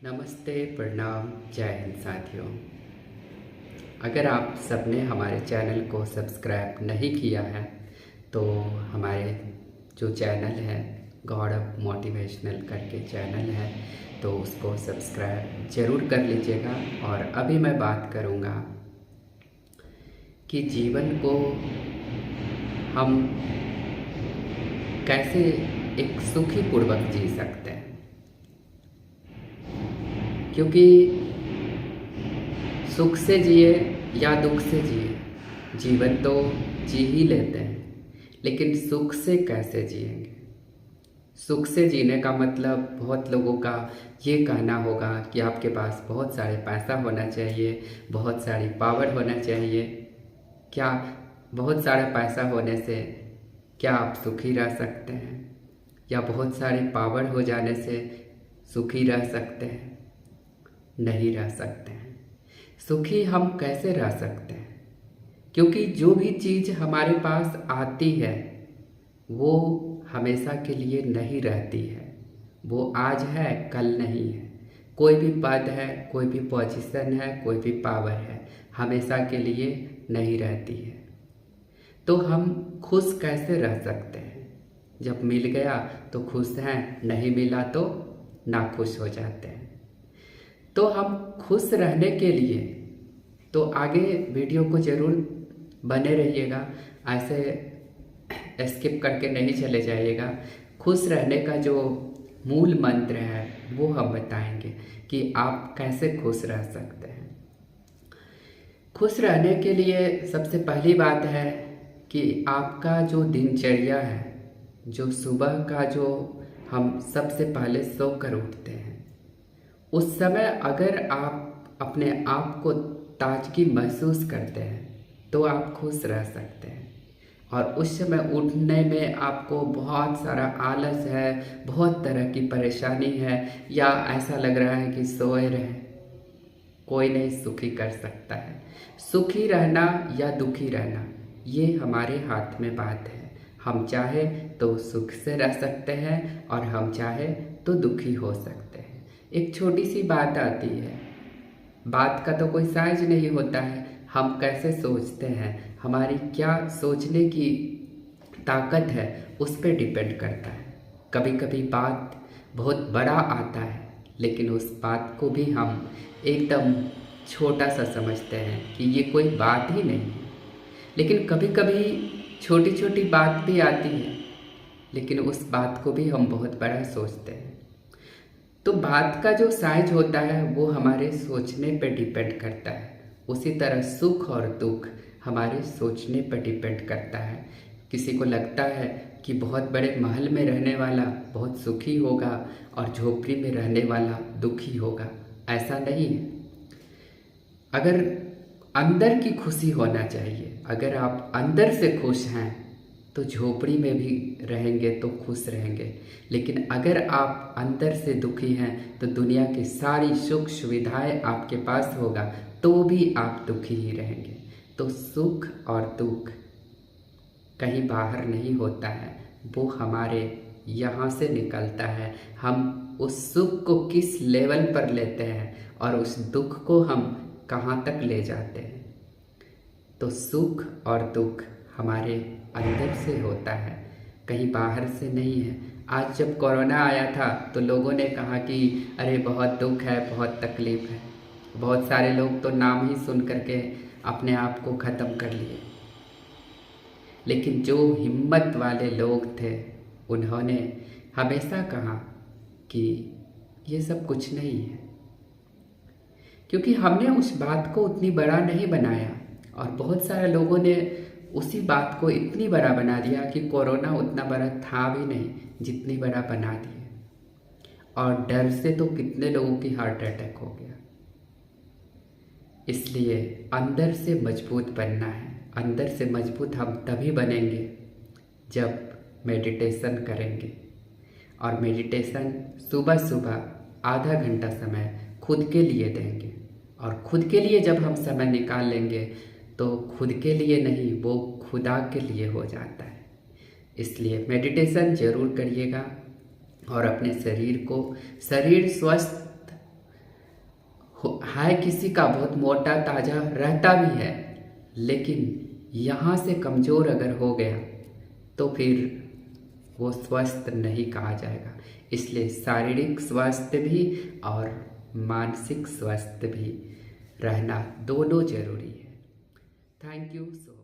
नमस्ते, प्रणाम, जय हिंद साथियों। अगर आप सबने हमारे चैनल को सब्सक्राइब नहीं किया है तो हमारे जो चैनल है गौरव मोटिवेशनल करके चैनल है तो उसको सब्सक्राइब ज़रूर कर लीजिएगा। और अभी मैं बात करूँगा कि जीवन को हम कैसे एक सुखी पूर्वक जी सकते हैं, क्योंकि सुख से जिए या दुख से जिए जीवन तो जी ही लेते हैं, लेकिन सुख से कैसे जिएंगे। सुख से जीने का मतलब बहुत लोगों का ये कहना होगा कि आपके पास बहुत सारे पैसा होना चाहिए, बहुत सारी पावर होना चाहिए। क्या बहुत सारा पैसा होने से क्या आप सुखी रह सकते हैं, या बहुत सारी पावर हो जाने से सुखी रह सकते हैं? नहीं रह सकते हैं। सुखी हम कैसे रह सकते हैं? क्योंकि जो भी चीज़ हमारे पास आती है वो हमेशा के लिए नहीं रहती है। वो आज है, कल नहीं है। कोई भी पद है, कोई भी पोजीशन है, कोई भी पावर है, हमेशा के लिए नहीं रहती है। तो हम खुश कैसे रह सकते हैं? जब मिल गया तो खुश हैं, नहीं मिला तो नाखुश हो जाते हैं। तो हम खुश रहने के लिए तो आगे वीडियो को ज़रूर बने रहिएगा, ऐसे स्किप करके नहीं चले जाइएगा। खुश रहने का जो मूल मंत्र है वो हम बताएंगे कि आप कैसे खुश रह सकते हैं। खुश रहने के लिए सबसे पहली बात है कि आपका जो दिनचर्या है, जो सुबह का जो हम सबसे पहले सोकर उठते हैं, उस समय अगर आप अपने आप को ताजगी महसूस करते हैं तो आप खुश रह सकते हैं। और उस समय उठने में आपको बहुत सारा आलस है, बहुत तरह की परेशानी है, या ऐसा लग रहा है कि सोए रहे, कोई नहीं सुखी कर सकता है। सुखी रहना या दुखी रहना ये हमारे हाथ में बात है। हम चाहे तो सुख से रह सकते हैं और हम चाहे तो दुखी हो सकते हैं। एक छोटी सी बात आती है, बात का तो कोई साइज नहीं होता है, हम कैसे सोचते हैं, हमारी क्या सोचने की ताकत है उस पर डिपेंड करता है। कभी कभी बात बहुत बड़ा आता है, लेकिन उस बात को भी हम एकदम छोटा सा समझते हैं कि ये कोई बात ही नहीं है। लेकिन कभी कभी छोटी छोटी बात भी आती है, लेकिन उस बात को भी हम बहुत बड़ा सोचते हैं। तो बात का जो साइज होता है वो हमारे सोचने पर डिपेंड करता है। उसी तरह सुख और दुख हमारे सोचने पर डिपेंड करता है। किसी को लगता है कि बहुत बड़े महल में रहने वाला बहुत सुखी होगा और झोपड़ी में रहने वाला दुखी होगा। ऐसा नहीं है। अगर अंदर की खुशी होना चाहिए, अगर आप अंदर से खुश हैं तो झोपड़ी में भी रहेंगे तो खुश रहेंगे। लेकिन अगर आप अंदर से दुखी हैं तो दुनिया की सारी सुख सुविधाएं आपके पास होगा तो भी आप दुखी ही रहेंगे। तो सुख और दुख कहीं बाहर नहीं होता है, वो हमारे यहाँ से निकलता है। हम उस सुख को किस लेवल पर लेते हैं और उस दुख को हम कहाँ तक ले जाते हैं। तो सुख और दुख हमारे अंदर से होता है, कहीं बाहर से नहीं है। आज जब कोरोना आया था तो लोगों ने कहा कि अरे बहुत दुख है, बहुत तकलीफ़ है। बहुत सारे लोग तो नाम ही सुन करके अपने आप को ख़त्म कर लिए। लेकिन जो हिम्मत वाले लोग थे उन्होंने हमेशा कहा कि ये सब कुछ नहीं है, क्योंकि हमने उस बात को उतनी बड़ा नहीं बनाया। और बहुत सारे लोगों ने उसी बात को इतनी बड़ा बना दिया कि कोरोना उतना बड़ा था भी नहीं जितनी बड़ा बना दिया। और डर से तो कितने लोगों की हार्ट अटैक हो गया। इसलिए अंदर से मजबूत बनना है। अंदर से मजबूत हम तभी बनेंगे जब मेडिटेशन करेंगे। और मेडिटेशन सुबह सुबह आधा घंटा समय खुद के लिए देंगे। और खुद के लिए जब हम समय निकाल लेंगे तो खुद के लिए नहीं, वो खुदा के लिए हो जाता है। इसलिए मेडिटेशन ज़रूर करिएगा और अपने शरीर स्वस्थ है किसी का बहुत मोटा ताजा रहता भी है, लेकिन यहाँ से कमज़ोर अगर हो गया तो फिर वो स्वस्थ नहीं कहा जाएगा। इसलिए शारीरिक स्वास्थ्य भी और मानसिक स्वास्थ्य भी रहना दोनों जरूरी है। Thank you so